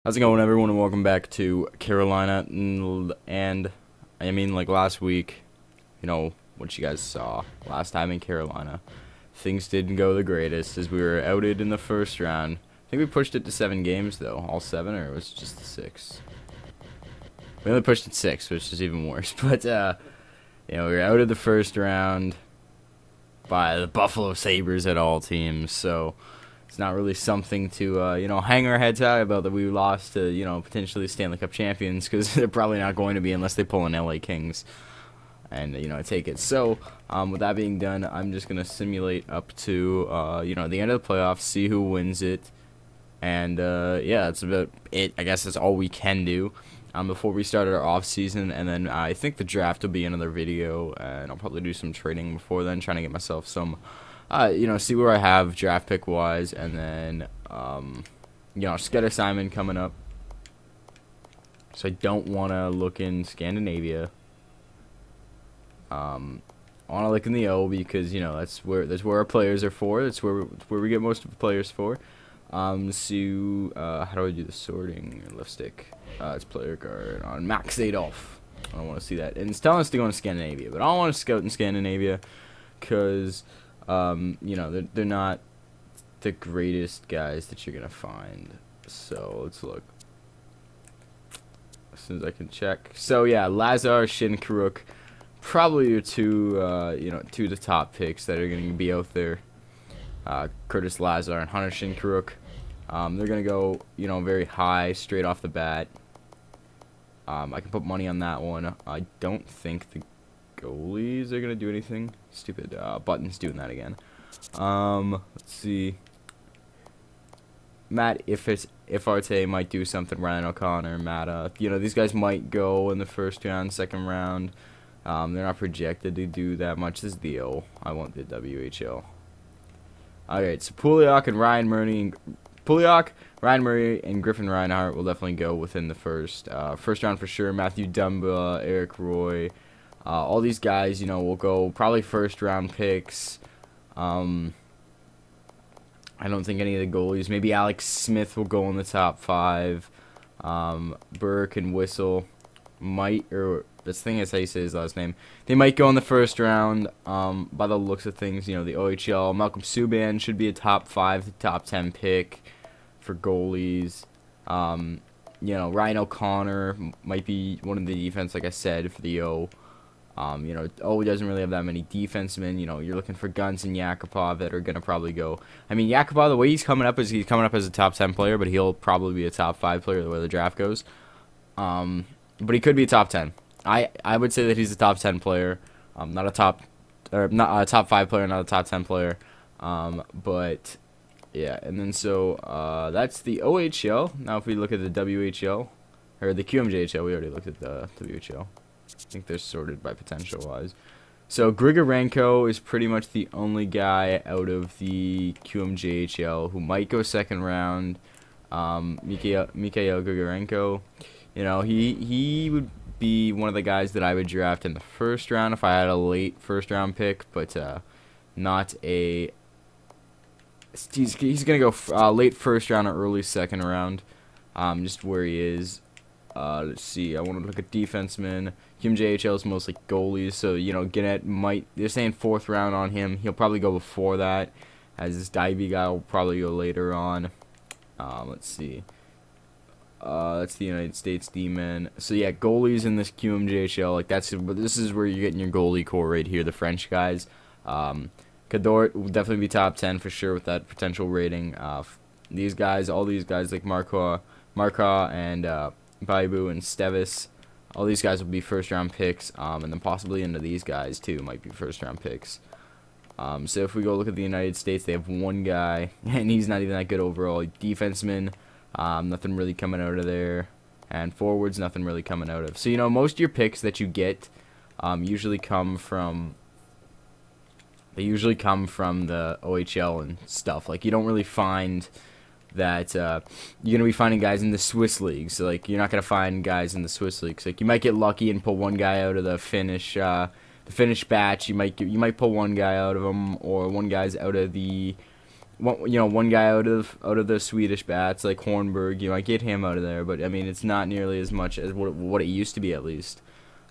How's it going, everyone, and welcome back to Carolina. And I mean, like last week, what you guys saw last time in Carolina, things didn't go the greatest as we were outed in the first round. I think we pushed it to 7 games, though, all 7, or it was just 6. We only pushed it 6, which is even worse. But we were out of the first round by the Buffalo Sabres at all teams, so it's not really something to, hang our heads high about that we lost to, potentially Stanley Cup champions, because they're probably not going to be unless they pull an LA Kings and, take it. So, with that being done, I'm just going to simulate up to, the end of the playoffs, see who wins it, and, yeah, that's about it. I guess that's all we can do before we start our off-season, and then I think the draft will be another video, and I'll probably do some trading before then, trying to get myself some see where I have draft pick wise, and then, Scudder Simon coming up. So I don't want to look in Scandinavia. I want to look in the O because that's where our players are for. That's where we get most of the players for. How do I do the sorting? Left stick. It's player card on Max Adolf. I don't want to see that. And it's telling us to go in Scandinavia, but I don't want to scout in Scandinavia because they're not the greatest guys that you're gonna find. So let's look as soon as I can check. So yeah, Lazar, Shin, Karuk, probably your two of the top picks that are gonna be out there. Curtis Lazar and Hunter Shin Karuk. They're gonna go very high straight off the bat. I can put money on that one. I don't think the goalies are gonna do anything. Stupid Button's doing that again. Let's see. Matt Ifarte might do something. Ryan O'Connor, Matt. These guys might go in the first round, second round. They're not projected to do that much. This is the O. I want the WHL. Alright, so Puliak, Ryan Murray, and Griffin Reinhart will definitely go within the first round for sure. Matthew Dumba, Eric Roy. All these guys, will go probably first round picks. I don't think any of the goalies. Maybe Alex Smith will go in the top 5. Burke and Whistle might, or this thing is how you say his last name. They might go in the first round. By the looks of things, the OHL. Malcolm Subban should be a top 5 to top 10 pick for goalies. Ryan O'Connor might be one of the defense, like I said, for the O. O doesn't really have that many defensemen. You're looking for Guns and Yakupov that are going to probably go. I mean, Yakupov, the way he's coming up as a top 10 player, but he'll probably be a top 5 player the way the draft goes. But he could be a top 10. I would say that he's a top 10 player. Not a top 5 player, not a top 10 player. But yeah, and then so that's the OHL. Now if we look at the WHL or the QMJHL, we already looked at the WHL. I think they're sorted by potential wise. So Grigorenko is pretty much the only guy out of the QMJHL who might go second round. Mikhail Grigorenko, he would be one of the guys that I would draft in the first round if I had a late first round pick, but not a. He's gonna go late first round or early second round, just where he is. Let's see. I want to look at defensemen. QMJHL is mostly goalies, so Gannett might. They're saying 4th round on him. He'll probably go before that, as this Divey guy will probably go later on. Let's see. That's the United States D-men. So yeah, goalies in this QMJHL, this is where you're getting your goalie core right here. The French guys. Cadort will definitely be top 10 for sure with that potential rating. All these guys like Marca and Baibu and Stevis, all these guys will be first round picks, and then possibly into these guys too might be first round picks. So if we go look at the United States, they have one guy, and he's not even that good overall. Defenseman, nothing really coming out of there, and forwards, nothing really coming out of. So most of your picks that you get usually come from the OHL and stuff. Like, you don't really find that you're gonna be finding guys in the Swiss leagues. So you're not gonna find guys in the Swiss leagues. You might get lucky and pull one guy out of the Finnish batch. You might pull one guy out of them, or one guy's out of the one guy out of the Swedish bats like Hornberg. You might get him out of there, but I mean it's not nearly as much as what it used to be at least.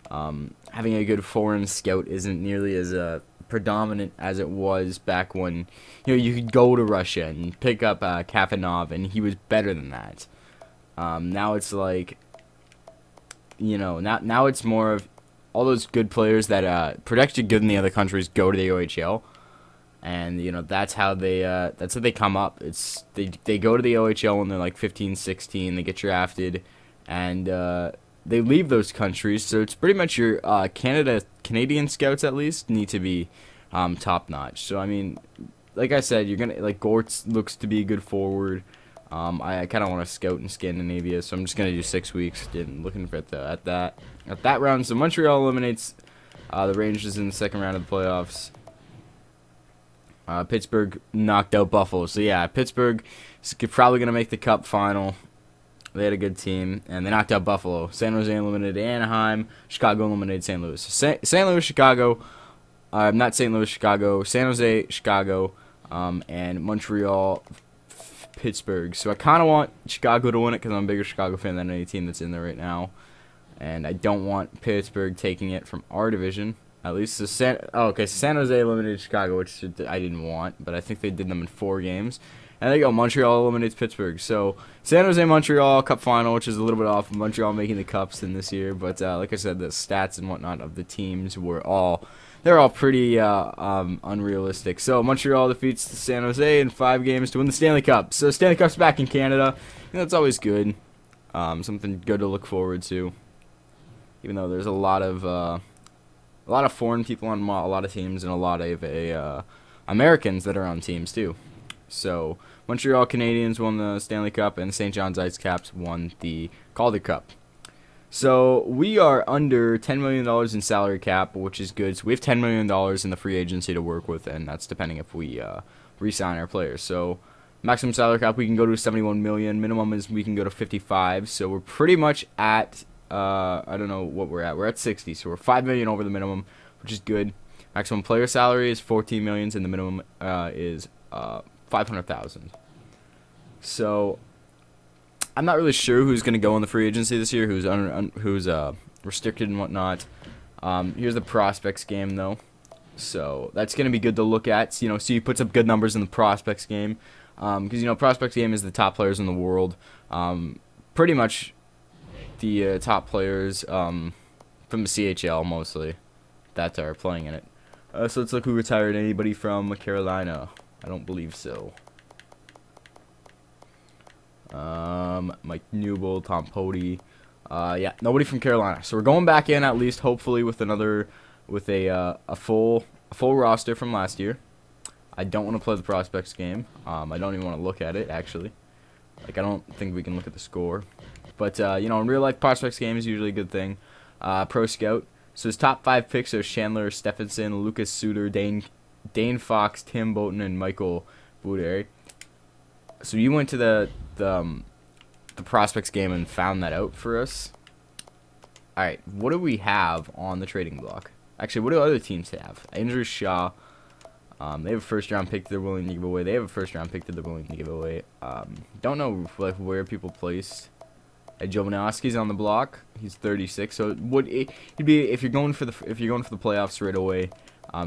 Having a good foreign scout isn't nearly as predominant as it was back when you could go to Russia and pick up Kafanov and he was better than that. Now it's like now it's more of all those good players that projected good in the other countries go to the OHL. And that's how they come up. It's they go to the OHL when they're like 15, 16. They get drafted, and they leave those countries. So it's pretty much your Canadian scouts at least need to be top notch. So I mean, like I said, you're gonna like Gortz looks to be a good forward. I kind of want to scout in Scandinavia, so I'm just gonna do 6 weeks. Looking for at that round. So Montreal eliminates the Rangers in the second round of the playoffs. Pittsburgh knocked out Buffalo. So, yeah, Pittsburgh is probably going to make the Cup final. They had a good team, and they knocked out Buffalo. San Jose eliminated Anaheim. Chicago eliminated St. Louis. St. Louis, Chicago. Not St. Louis, Chicago. San Jose, Chicago. And Montreal, Pittsburgh. So, I kind of want Chicago to win it because I'm a bigger Chicago fan than any team that's in there right now. And I don't want Pittsburgh taking it from our division. At least so San Jose eliminated Chicago, which I didn't want, but I think they did them in 4 games. And there you go, Montreal eliminates Pittsburgh. So San Jose, Montreal Cup final, which is a little bit off of Montreal making the Cups in this year. But like I said, the stats and whatnot of the teams they're all pretty unrealistic. So Montreal defeats San Jose in 5 games to win the Stanley Cup. So Stanley Cup's back in Canada. That's always good. Something good to look forward to. Even though there's a lot of foreign people on a lot of teams and a lot of Americans that are on teams too. So Montreal Canadiens won the Stanley Cup and St. John's Icecaps won the Calder Cup. So we are under $10 million in salary cap, which is good. So we have $10 million in the free agency to work with, and that's depending if we re-sign our players. So maximum salary cap, we can go to $71 million. Minimum is we can go to $55. So we're pretty much at I don't know what we're at. We're at 60, so we're $5 million over the minimum, which is good. Maximum player salary is $14 million, and the minimum is $500,000. So I'm not really sure who's going to go in the free agency this year, who's restricted and whatnot. Here's the prospects game though, so that's going to be good to look at. So he puts up good numbers in the prospects game, because prospects game is the top players in the world, pretty much. The top players from the CHL mostly that are playing in it. So let's look who retired. Anybody from Carolina? I don't believe so. Mike Newbold, Tom Pody. Yeah, nobody from Carolina. So we're going back in at least, hopefully with a full roster from last year. I don't want to play the prospects game. I don't even want to look at it actually. Like I don't think we can look at the score. But, in real life, prospects game is usually a good thing. Pro Scout. So his top 5 picks are Chandler Stephenson, Lucas Suter, Dane Fox, Tim Boughton, and Michael Boudet. So you went to the prospects game and found that out for us. All right, what do we have on the trading block? Actually, what do other teams have? Andrew Shaw. They have a first-round pick that they're willing to give away. They have a first-round pick that they're willing to give away. Don't know where people placed. Jovanovski's on the block. He's 36, so he'd be if you're going for the playoffs right away.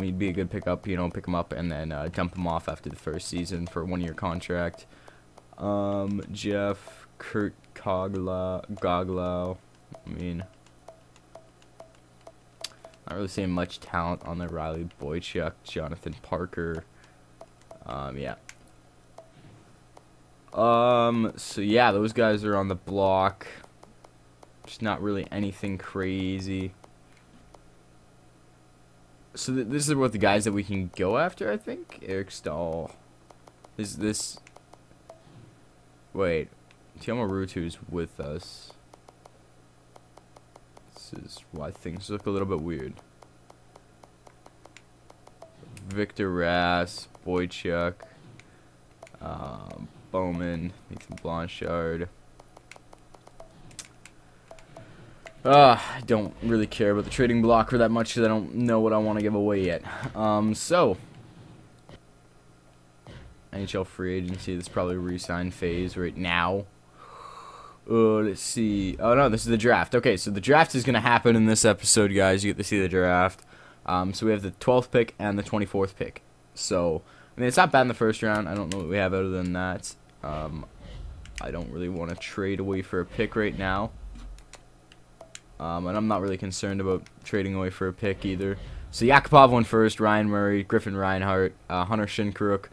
He'd be a good pickup. Pick him up and then dump him off after the first season for a 1-year contract. Jeff, Kurt Goglow. I mean, not really seeing much talent on there. Riley Boychuk, Jonathan Parker. Yeah. So yeah, those guys are on the block. Just not really anything crazy. So this is what the guys that we can go after, I think. Eric Stahl. Is this... Wait. Tiamo Rutu's with us. This is why things look a little bit weird. Victor Rass, Boychuk, Bowman, Nathan Blanchard. I don't really care about the trading blocker that much because I don't know what I want to give away yet. So NHL free agency. This is probably a re-sign phase right now. Let's see. Oh, no, this is the draft. Okay, so the draft is going to happen in this episode, guys. You get to see the draft. So we have the 12th pick and the 24th pick. So, I mean, it's not bad in the first round. I don't know what we have other than that. I don't really want to trade away for a pick right now. And I'm not really concerned about trading away for a pick either. So Yakupov went first, Ryan Murray, Griffin Reinhart, Hunter Shinkaruk,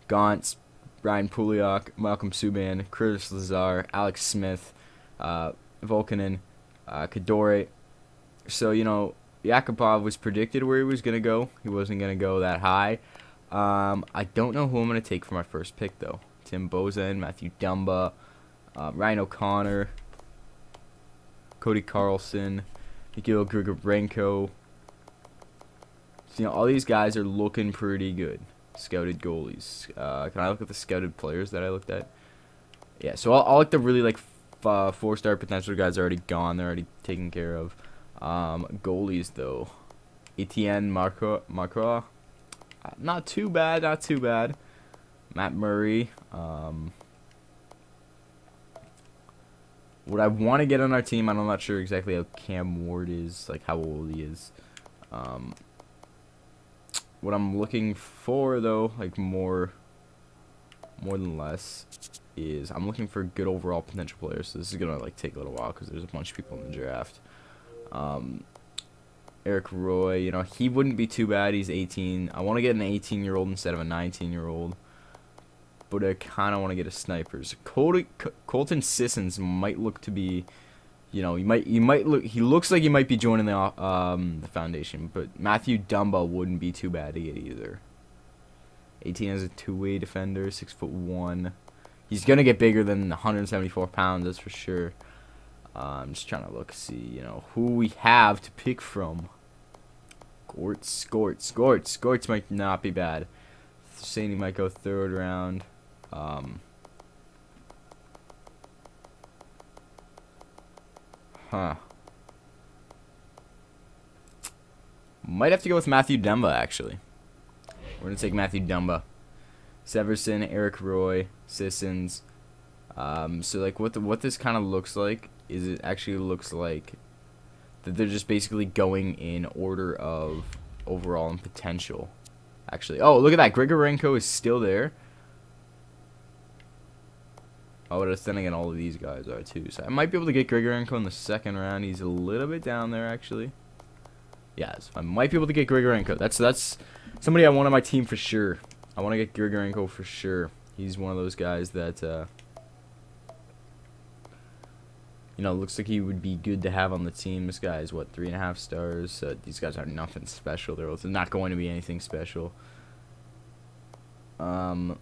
Gauntz, Ryan Puliak, Malcolm Subban, Chris Lazar, Alex Smith, Volkanen, Kadore. So, you know, Yakupov was predicted where he was going to go. He wasn't going to go that high. I don't know who I'm going to take for my first pick, though. Tim Bozan, Matthew Dumba, Ryan O'Connor, Cody Carlson, Mikhail Grigorenko. So, you know, all these guys are looking pretty good. Scouted goalies. Can I look at the scouted players that I looked at? Yeah, so I'll look the really, like, 4-star potential guys are already gone. They're already taken care of. Goalies, though. Etienne Marcois. Not too bad, not too bad. Matt Murray. What I want to get on our team, I'm not sure exactly how Cam Ward is, like how old he is. What I'm looking for, though, like more than less, is I'm looking for good overall potential players. So this is gonna like take a little while because there's a bunch of people in the draft. Eric Roy, you know, he wouldn't be too bad. He's 18. I want to get an 18-year-old instead of a 19-year-old. But I kind of want to get a sniper. So Colton Sissons might look to be, you know, he looks like he might be joining the foundation. But Matthew Dumba wouldn't be too bad to get either. 18 as a two-way defender, 6'1". He's gonna get bigger than 174 pounds, that's for sure. I'm just trying to look, see, you know, who we have to pick from. Scorts might not be bad. Saying he might go third round. Might have to go with Matthew Dumba, actually. We're going to take Matthew Dumba. Severson, Eric Roy, Sissons. So, like, what this kind of looks like is it actually looks like that they're just basically going in order of overall and potential. Actually, oh, look at that. Grigorenko is still there. Oh, but then again, all of these guys are too. So I might be able to get Grigorenko in the second round. He's a little bit down there, actually. Yes, I might be able to get Grigorenko. That's somebody I want on my team for sure. I want to get Grigorenko for sure. He's one of those guys that, you know, looks like he would be good to have on the team. This guy is, what, 3.5 stars? These guys are nothing special. They're not going to be anything special. You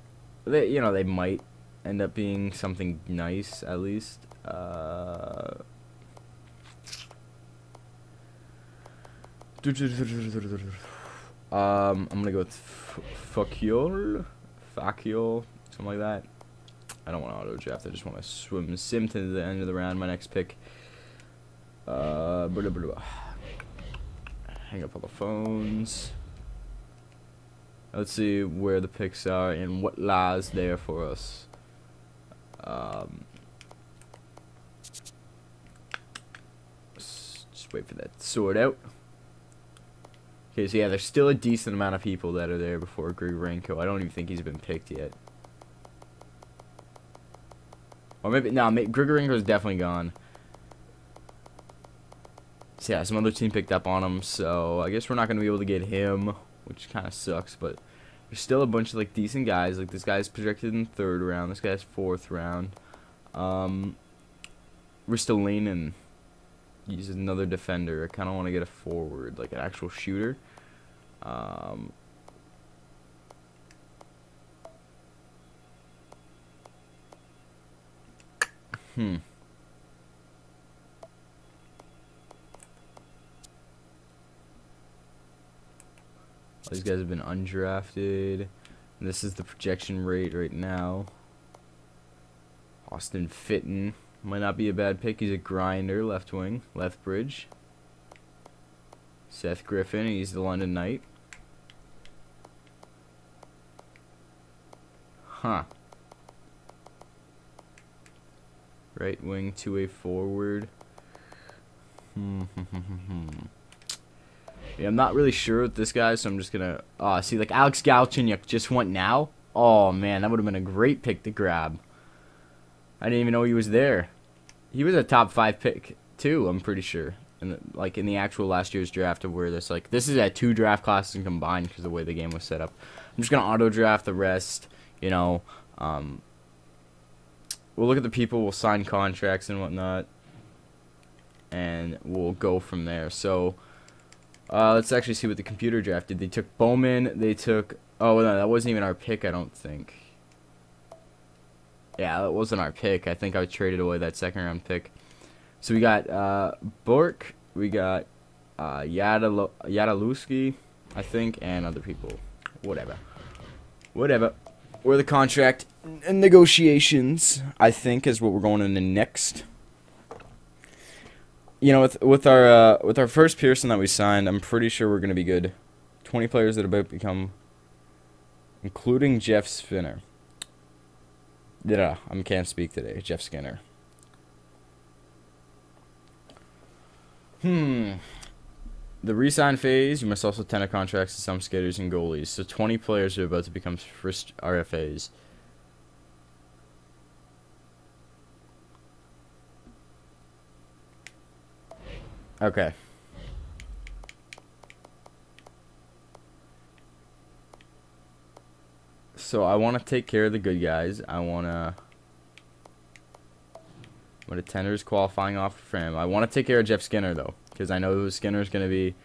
know, they might end up being something nice, at least. I'm gonna go with Fakiol, something like that. I don't want to auto draft. I just want to sim to the end of the round. My next pick. Hang up all the phones. Let's see where the picks are and what lies there for us. Just wait for that to sort out. Okay, so yeah, there's still a decent amount of people that are there before Grigorenko. I don't even think he's been picked yet. Or maybe, no, Grigorenko's definitely gone. So yeah, some other team picked up on him, so I guess we're not going to be able to get him, which kind of sucks, but there's still a bunch of, like, decent guys. Like, this guy's projected in 3rd round, this guy's 4th round. Ristolainen, he's another defender. I kind of want to get a forward, like an actual shooter. These guys have been undrafted. And this is the projection rate right now. Austin Fitton might not be a bad pick. He's a grinder, left wing, left bridge. Seth Griffin, he's the London Knight. Huh. Right wing, 2-way forward. Yeah, I'm not really sure with this guy, so I'm just gonna see, like, Alex Galchenyuk just went now. Oh man, that would have been a great pick to grab. I didn't even know he was there. He was a top 5 pick too, I'm pretty sure. In the actual last year's draft, of where this is at 2 draft classes combined because of the way the game was set up. I'm just gonna auto draft the rest. You know, we'll look at the people, we'll sign contracts and whatnot, and we'll go from there. So let's actually see what the computer drafted. They took Bowman. They took, oh no, that wasn't even our pick, I don't think. Yeah, that wasn't our pick. I think I traded away that 2nd round pick. So we got Bork, we got Yadaluski, I think, and other people. Whatever. We're the contract negotiations, I think, is what we're going into next. You know, with our first Pearson that we signed, I'm pretty sure we're gonna be good. 20 players that are about to become, including Jeff Skinner. Yeah, I can't speak today. Jeff Skinner. The re-sign phase, you must also tender contracts to some skaters and goalies. So 20 players are about to become first RFAs. Okay. So I want to take care of the good guys. I want to... What a tender's qualifying offer for him. I want to take care of Jeff Skinner, though, because I know Skinner's going to be...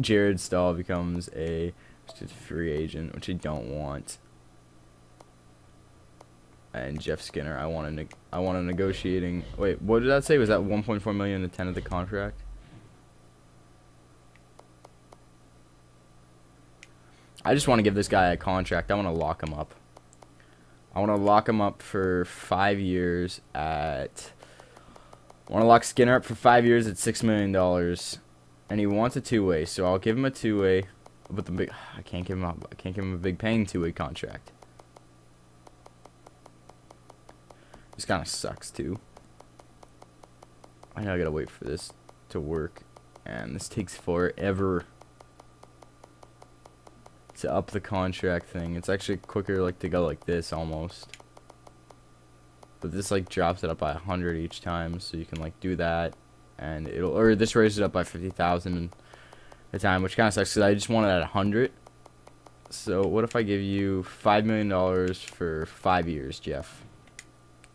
Jared Stahl becomes a free agent, which I don't want. And Jeff Skinner, I want a negotiating... Wait, what did that say? Was that 1.4 million to 10 of the contract? I just want to give this guy a contract. I want to lock him up. I want to lock him up for 5 years at... I want to lock Skinner up for 5 years at $6 million. And he wants a 2-way, so I'll give him a 2-way. But the big... I can't give him a big paying 2-way contract. This kind of sucks, too. I know I gotta wait for this to work. And this takes forever to up the contract thing. It's actually quicker, like, to go like this, almost. But this, like, drops it up by 100 each time, so you can, like, do that. And it'll... Or this raises it up by 50,000 a time, which kind of sucks, because I just want it at 100. So, what if I give you $5 million for 5 years, Jeff?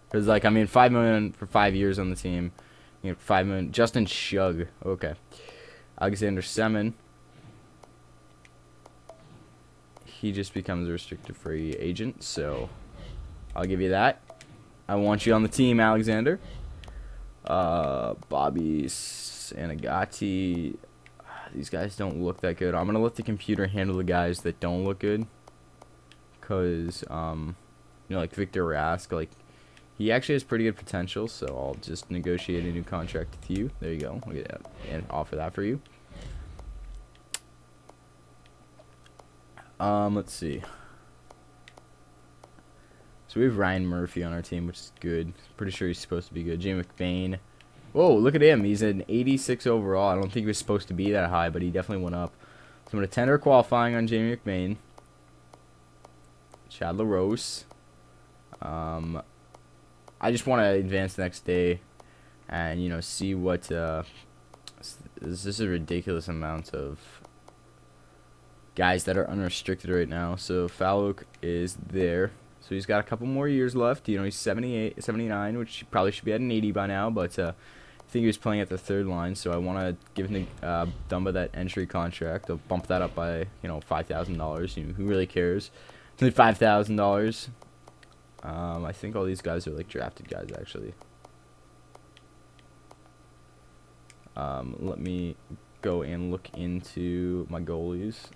Because, like, I mean, $5 million for 5 years on the team. You know, $5 million. Justin Shug. Okay. Alexander Semin. He just becomes a restricted free agent, so I'll give you that. I want you on the team, Alexander. Bobby Sanagati. These guys don't look that good. I'm going to let the computer handle the guys that don't look good. Because, you know, like Victor Rask, like, he actually has pretty good potential, so I'll just negotiate a new contract with you. There you go. I'll get that and offer that for you. Let's see. So we have Ryan Murphy on our team, which is good. Pretty sure he's supposed to be good. Jay McBain. Whoa, look at him. He's an 86 overall. I don't think he was supposed to be that high, but he definitely went up. So I'm going to tender qualifying on Jamie McBain. Chad LaRose. I just want to advance the next day and, you know, see what... this is a ridiculous amount of guys that are unrestricted right now. So Faluk is there. So he's got a couple more years left. You know, he's 78, 79, which he probably should be at an 80 by now. But I think he was playing at the third line. So I want to give him Dumba that entry contract. I'll bump that up by, you know, $5,000. You know, who really cares? It's only $5,000. I think all these guys are like drafted guys, actually. Let me go and look into my goalies.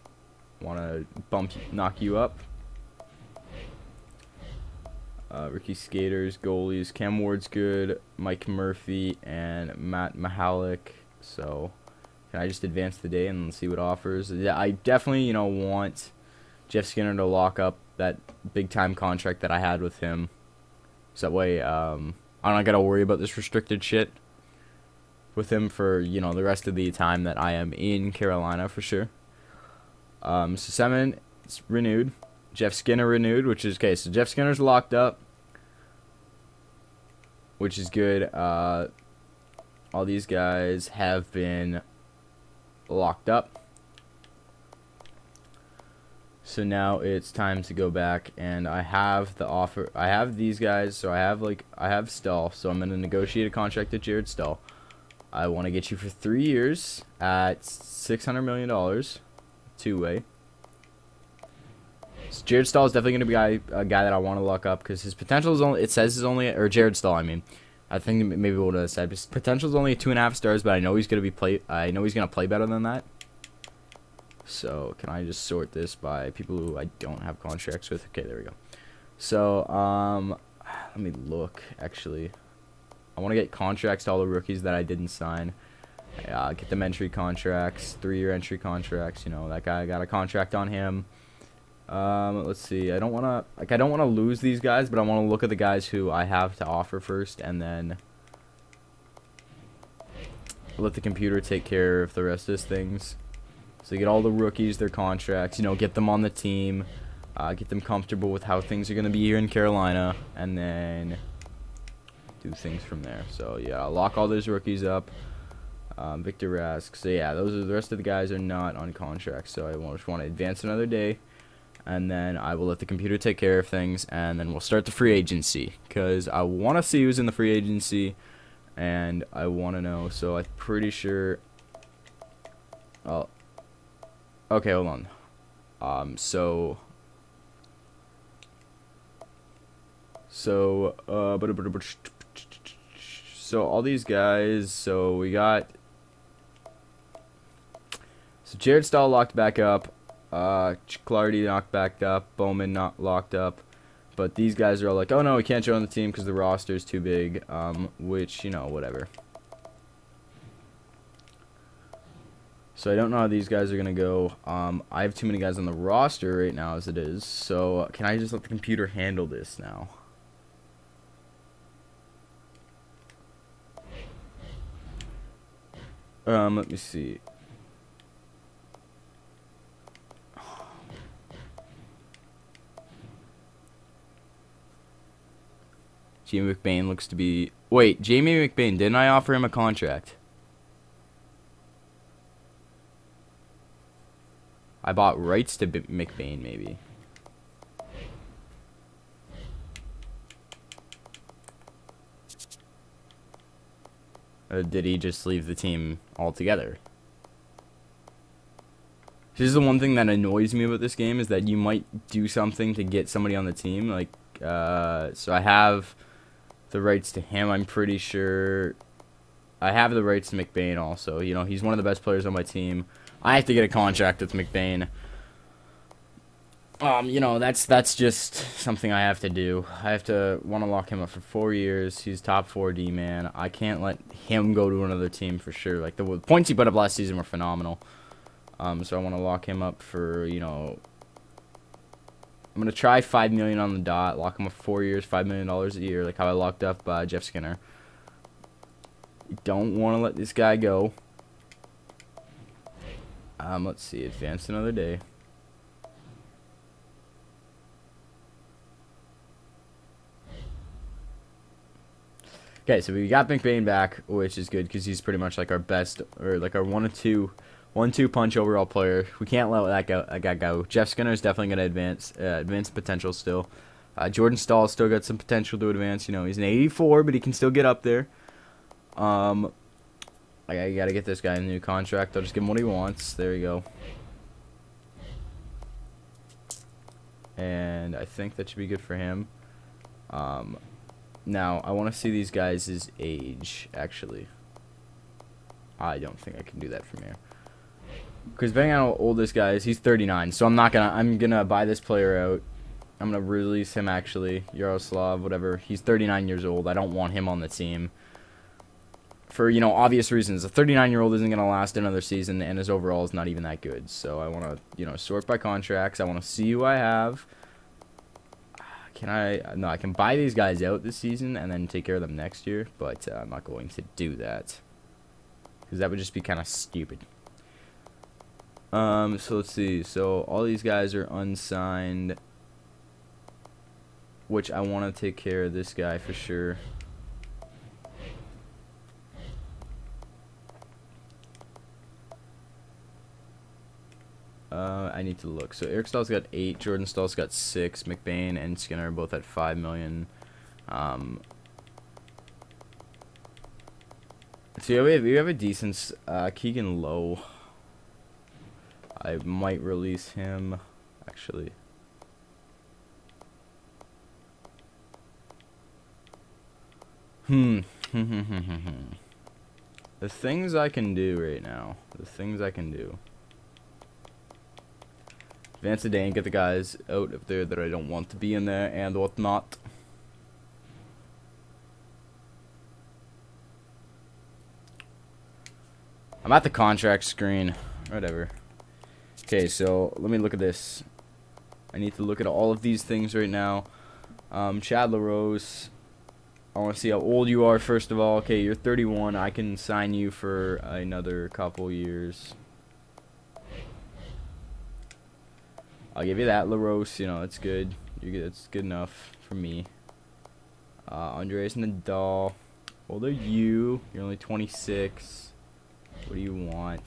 Want to knock you up. Ricky Skaters, goalies. Cam Ward's good. Mike Murphy and Matt Mahalik. So, can I just advance the day and see what offers? Yeah, I definitely, you know, want Jeff Skinner to lock up that big-time contract that I had with him. So that way, I'm not going to worry about this restricted shit with him for, you know, the rest of the time that I am in Carolina for sure. So Semin renewed. Jeff Skinner renewed, which is okay. So Jeff Skinner's locked up, which is good. All these guys have been locked up. So now it's time to go back, and I have the offer. I have these guys, so I have Stahl. So I'm gonna negotiate a contract with Jared Stahl. I want to get you for 3 years at $600 million, two-way. So Jared Stahl is definitely gonna be a guy that I want to lock up because his potential is only. It says is only, or Jared Stahl, I mean. I think maybe what I said. His potential is only 2.5 stars, but I know he's gonna play better than that. So can I just sort this by people who I don't have contracts with? Okay, there we go. So let me look. Actually, I want to get contracts to all the rookies that I didn't sign. Get them entry contracts, 3-year entry contracts. You know, that guy, I got a contract on him. Let's see. I don't want to lose these guys, but I want to look at the guys who I have to offer first, and then let the computer take care of the rest of these things. So you get all the rookies, their contracts, you know, get them on the team, get them comfortable with how things are going to be here in Carolina, and then do things from there. So yeah, I'll lock all those rookies up. Victor Rask. So yeah, those are the rest of the guys are not on contract. So I just want to advance another day, and then I will let the computer take care of things, and then we'll start the free agency because I want to see who's in the free agency, and I want to know. So I'm pretty sure. Oh. Okay, hold on. So all these guys, so we got, so Jared Stahl locked back up, Clardy knocked back up, Bowman not locked up, but these guys are all like, oh no, we can't join the team because the roster is too big, which, you know, whatever. So I don't know how these guys are going to go. I have too many guys on the roster right now as it is. So can I just let the computer handle this now? Let me see. Jamie McBain looks to be... Wait, Jamie McBain, didn't I offer him a contract? I bought rights to McBain, maybe. Did he just leave the team altogether? This is the one thing that annoys me about this game, is that you might do something to get somebody on the team. Like, so I have the rights to him, I'm pretty sure. I have the rights to McBain also. You know, he's one of the best players on my team. I have to get a contract with McBain. You know, that's just something I have to do. I have to want to lock him up for 4 years. He's top 4 D-man. I can't let him go to another team for sure. Like, the points he put up last season were phenomenal. So I want to lock him up for, you know, I'm going to try $5 million on the dot, lock him up for 4 years, $5 million a year, like how I locked up Jeff Skinner. Don't want to let this guy go. Let's see, advance another day. Okay, so we got McBain back, which is good because he's pretty much like our best, or like our 1-2 punch overall player. We can't let that guy go. Jeff Skinner is definitely going to advance potential still. Jordan Stahl still got some potential to advance. You know, he's an 84, but he can still get up there. I gotta get this guy a new contract. I'll just give him what he wants. There you go. And I think that should be good for him. Now, I want to see these guys' age, actually. I don't think I can do that from here. Because depending on how old this guy is, he's 39. So I'm gonna buy this player out. I'm gonna release him, actually. Yaroslav, whatever. He's 39 years old. I don't want him on the team for, you know, obvious reasons. A 39-year-old isn't going to last another season, and his overall is not even that good. So I want to, you know, sort by contracts. I want to see who I have. Can I? No, I can buy these guys out this season and then take care of them next year, but I'm not going to do that because that would just be kind of stupid. So let's see. So all these guys are unsigned, which I want to take care of this guy for sure. I need to look. So Eric Stahl's got 8, Jordan Stahl's got 6, McBain and Skinner are both at 5 million. So we have a decent Keegan Lowe. I might release him actually. The things I can do right now. The things I can do. Advance the day and get the guys out of there that I don't want to be in there and whatnot. I'm at the contract screen. Whatever. Okay, so let me look at this. I need to look at all of these things right now. Chad LaRose. I want to see how old you are first of all. Okay, you're 31. I can sign you for another couple years. I'll give you that, LaRose. You know, it's good. It's good enough for me. Andres Nadal. How old are you? You're only 26. What do you want?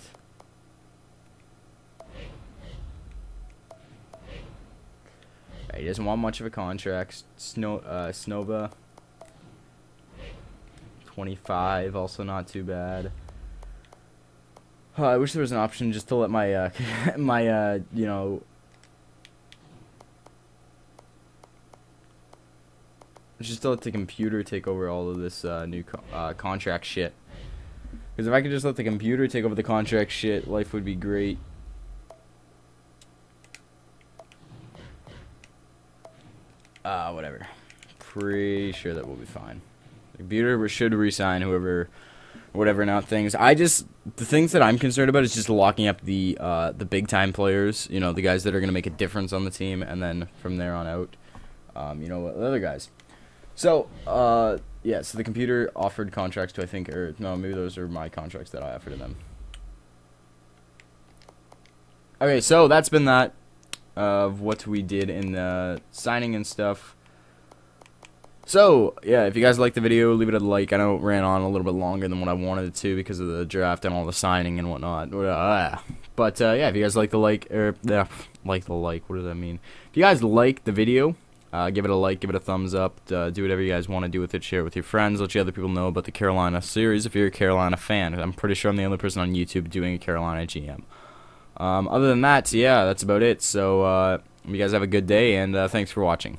Right, he doesn't want much of a contract. Snova. 25. Also not too bad. I wish there was an option just to let my you know, just to let the computer take over all of this new contract shit. Because if I could just let the computer take over the contract shit, life would be great. Whatever. Pretty sure that will be fine. The computer should resign whoever, whatever now things. The things that I'm concerned about is just locking up the big time players. You know, the guys that are gonna make a difference on the team, and then from there on out, you know, the other guys. So, yeah, so the computer offered contracts to, I think, or no, maybe those are my contracts that I offered to them. Okay, so that's been that of what we did in the signing and stuff. So, yeah, if you guys liked the video, leave it a like. I know it ran on a little bit longer than what I wanted it to because of the draft and all the signing and whatnot. But, yeah, if you guys like the like, or, what does that mean? If you guys like the video, give it a like, give it a thumbs up, do whatever you guys want to do with it, share it with your friends, let other people know about the Carolina series if you're a Carolina fan. I'm pretty sure I'm the only person on YouTube doing a Carolina GM. Other than that, yeah, that's about it. So, you guys have a good day, and thanks for watching.